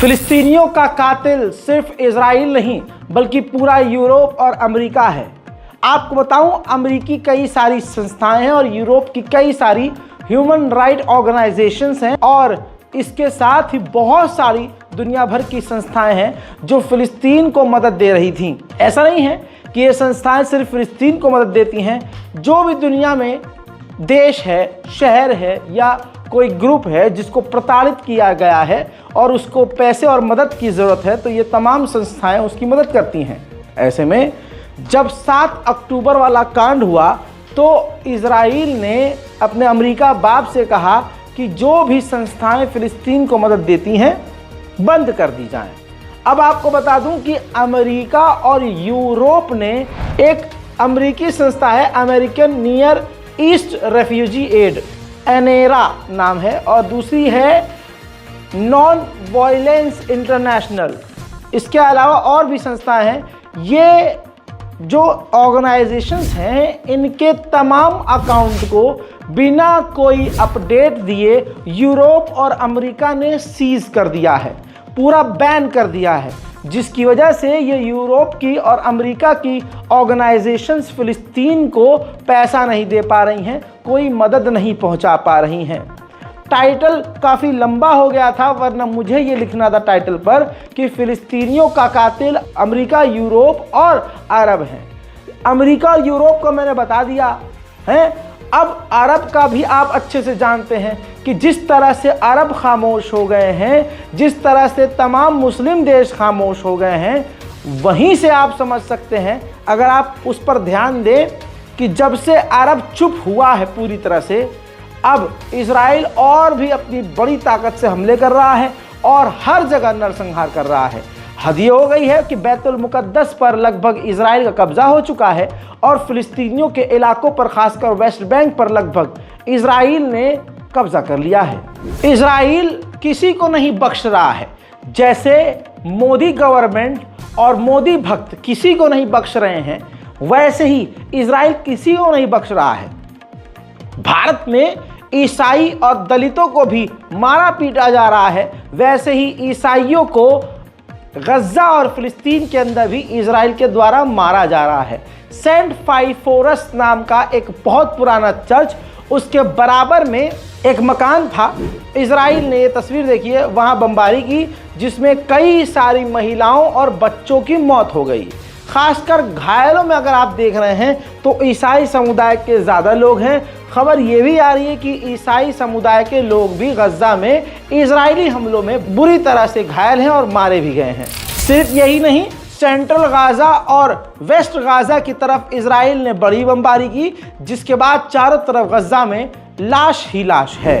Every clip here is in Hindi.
फिलिस्तीनियों का कातिल सिर्फ इजराइल नहीं बल्कि पूरा यूरोप और अमेरिका है। आपको बताऊं, अमेरिकी कई सारी संस्थाएं हैं और यूरोप की कई सारी ह्यूमन राइट ऑर्गेनाइजेशंस हैं और इसके साथ ही बहुत सारी दुनिया भर की संस्थाएं हैं जो फिलिस्तीन को मदद दे रही थीं। ऐसा नहीं है कि ये संस्थाएं सिर्फ फिलिस्तीन को मदद देती हैं, जो भी दुनिया में देश है, शहर है या कोई ग्रुप है जिसको प्रताड़ित किया गया है और उसको पैसे और मदद की ज़रूरत है, तो ये तमाम संस्थाएं उसकी मदद करती हैं। ऐसे में जब 7 अक्टूबर वाला कांड हुआ तो इजराइल ने अपने अमेरिका बाप से कहा कि जो भी संस्थाएं फिलिस्तीन को मदद देती हैं बंद कर दी जाएं। अब आपको बता दूं कि अमेरिका और यूरोप ने, एक अमेरिकी संस्था है American Near East Refugee Aid, ANERA नाम है, और दूसरी है नॉन वायलेंस इंटरनेशनल। इसके अलावा और भी संस्थाएं हैं। ये जो ऑर्गेनाइजेशंस हैं इनके तमाम अकाउंट को बिना कोई अपडेट दिए यूरोप और अमेरिका ने सीज कर दिया है, पूरा बैन कर दिया है, जिसकी वजह से ये यूरोप की और अमेरिका की ऑर्गेनाइजेशंस फिलिस्तीन को पैसा नहीं दे पा रही हैं, कोई मदद नहीं पहुंचा पा रही हैं। टाइटल काफ़ी लंबा हो गया था, वरना मुझे ये लिखना था टाइटल पर कि फिलिस्तीनियों का कातिल अमेरिका, यूरोप और अरब हैं। अमेरिका और यूरोप को मैंने बता दिया है। अब अरब का भी आप अच्छे से जानते हैं कि जिस तरह से अरब खामोश हो गए हैं, जिस तरह से तमाम मुस्लिम देश खामोश हो गए हैं, वहीं से आप समझ सकते हैं, अगर आप उस पर ध्यान दें कि जब से अरब चुप हुआ है पूरी तरह से, अब इजराइल और भी अपनी बड़ी ताकत से हमले कर रहा है और हर जगह नरसंहार कर रहा है। हद ये हो गई है कि बैतुल मुकद्दस पर लगभग इजराइल का कब्जा हो चुका है और फिलिस्तीनियों के इलाकों पर, खासकर वेस्ट बैंक पर लगभग इजराइल ने कब्जा कर लिया है। इजराइल किसी को नहीं बख्श रहा है। जैसे मोदी गवर्नमेंट और मोदी भक्त किसी को नहीं बख्श रहे हैं, वैसे ही इजराइल किसी को नहीं बख्श रहा है। भारत में ईसाई और दलितों को भी मारा पीटा जा रहा है, वैसे ही ईसाइयों को गज्जा और फिलिस्तीन के अंदर भी इजराइल के द्वारा मारा जा रहा है। सेंट फाइफोरस नाम का एक बहुत पुराना चर्च, उसके बराबर में एक मकान था। इजराइल ने, ये तस्वीर देखिए, वहाँ बमबारी की जिसमें कई सारी महिलाओं और बच्चों की मौत हो गई। खासकर घायलों में अगर आप देख रहे हैं तो ईसाई समुदाय के ज़्यादा लोग हैं। खबर ये भी आ रही है कि ईसाई समुदाय के लोग भी गज्जा में इजरायली हमलों में बुरी तरह से घायल हैं और मारे भी गए हैं। सिर्फ यही नहीं, सेंट्रल गाजा और वेस्ट गाजा की तरफ इजराइल ने बड़ी बमबारी की, जिसके बाद चारों तरफ गज्जा में लाश ही लाश है।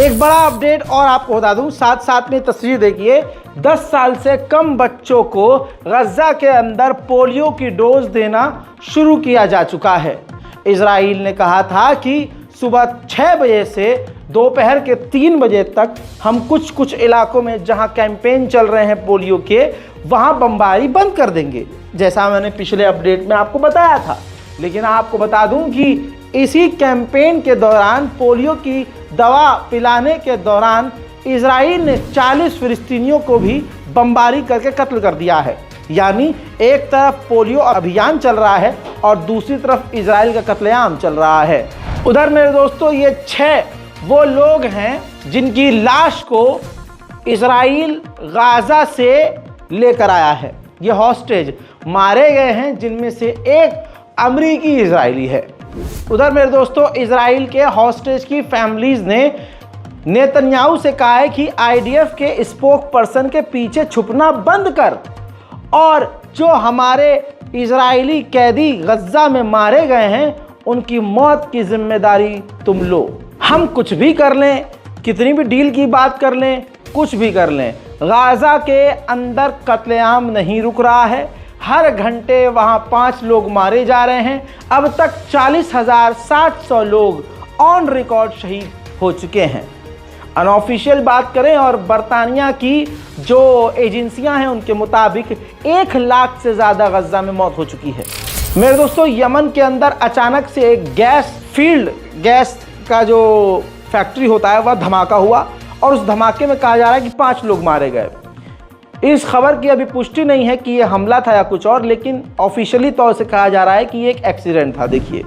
एक बड़ा अपडेट और आपको बता दूं, साथ साथ में तस्वीर देखिए। 10 साल से कम बच्चों को गज्जा के अंदर पोलियो की डोज देना शुरू किया जा चुका है। इजराइल ने कहा था कि सुबह 6 बजे से दोपहर के 3 बजे तक हम कुछ इलाकों में जहां कैंपेन चल रहे हैं पोलियो के, वहां बमबारी बंद कर देंगे, जैसा मैंने पिछले अपडेट में आपको बताया था। लेकिन आपको बता दूं कि इसी कैंपेन के दौरान, पोलियो की दवा पिलाने के दौरान, इजराइल ने 40 फिलिस्तीनियों को भी बमबारी करके कत्ल कर दिया है। यानी एक तरफ पोलियो अभियान चल रहा है और दूसरी तरफ इजराइल का कत्लेआम चल रहा है। उधर मेरे दोस्तों ये 6 वो लोग हैं जिनकी लाश को इजराइल गाजा से लेकर आया है। ये हॉस्टेज मारे गए हैं, जिनमें से एक अमरीकी इजरायली है। उधर मेरे दोस्तों इजराइल के हॉस्टेज की फैमिलीज ने नेतन्याहू से कहा है कि आईडीएफ के स्पोक पर्सन के पीछे छुपना बंद कर, और जो हमारे इजरायली कैदी गज्जा में मारे गए हैं उनकी मौत की जिम्मेदारी तुम लो। हम कुछ भी कर लें, कितनी भी डील की बात कर लें, कुछ भी कर लें, गाजा के अंदर कत्लेआम नहीं रुक रहा है। हर घंटे वहां 5 लोग मारे जा रहे हैं। अब तक 40,700 लोग ऑन रिकॉर्ड शहीद हो चुके हैं। अनऑफिशियल बात करें और बरतानिया की जो एजेंसियां हैं उनके मुताबिक 1 लाख से ज़्यादा गज्जा में मौत हो चुकी है। मेरे दोस्तों यमन के अंदर अचानक से एक गैस का जो फैक्ट्री होता है वह धमाका हुआ, और उस धमाके में कहा जा रहा है कि 5 लोग मारे गए। इस खबर की अभी पुष्टि नहीं है कि यह हमला था या कुछ और, लेकिन ऑफिशियली तौर से कहा जा रहा है कि ये एक एक्सीडेंट था। देखिए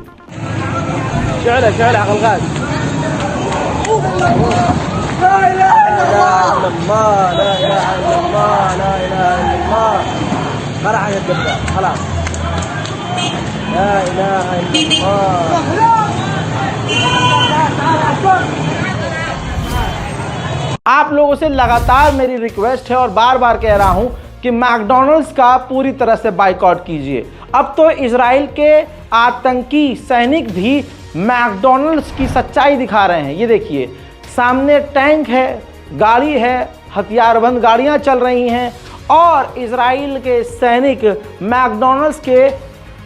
आप लोगों से लगातार मेरी रिक्वेस्ट है और बार बार कह रहा हूं कि मैकडॉनल्ड्स का पूरी तरह से बाइकआउट कीजिए। अब तो इजराइल के आतंकी सैनिक भी मैकडॉनल्ड्स की सच्चाई दिखा रहे हैं। ये देखिए सामने टैंक है, गाड़ी है, हथियारबंद गाड़ियां चल रही हैं, और इजराइल के सैनिक मैकडॉनल्ड्स के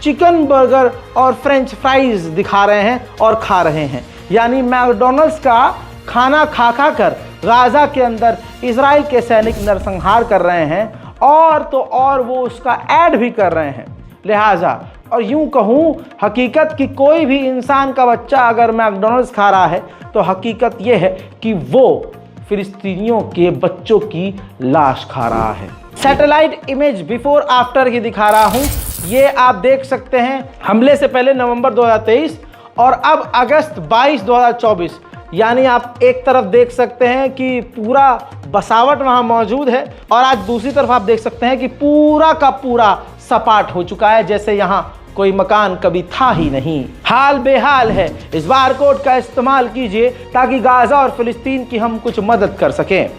चिकन बर्गर और फ्रेंच फ्राइज दिखा रहे हैं और खा रहे हैं। यानी मैकडॉनल्ड्स का खाना खा खा कर गाजा के अंदर इजराइल के सैनिक नरसंहार कर रहे हैं, और तो और वो उसका ऐड भी कर रहे हैं। लिहाजा और यूं कहूं, हकीकत कि कोई भी इंसान का बच्चा अगर मैकडॉनल्ड्स खा रहा है तो हकीकत ये है कि वो फिलिस्तीनियों के बच्चों की लाश खा रहा है। सैटेलाइट इमेज बिफोर आफ्टर की दिखा रहा हूं। ये आप देख सकते हैं हमले से पहले नवंबर 2023 और अब अगस्त 22, 2024। यानी आप एक तरफ देख सकते हैं कि पूरा बसावट वहां मौजूद है, और आज दूसरी तरफ आप देख सकते हैं कि पूरा का पूरा सपाट हो चुका है, जैसे यहां कोई मकान कभी था ही नहीं। हाल बेहाल है। इस बारकोड का इस्तेमाल कीजिए ताकि गाजा और फिलिस्तीन की हम कुछ मदद कर सकें।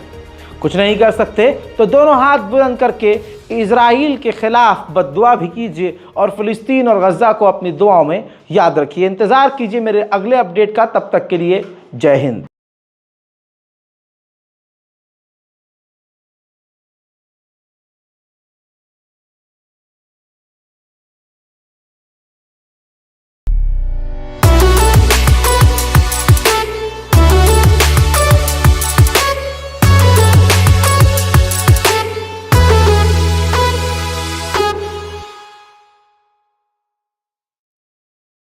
कुछ नहीं कर सकते तो दोनों हाथ बुलंद करके इजराइल के खिलाफ बद्दुआ भी कीजिए, और फिलिस्तीन और गज्जा को अपनी दुआओं में याद रखिए। इंतज़ार कीजिए मेरे अगले अपडेट का। तब तक के लिए जय हिंद।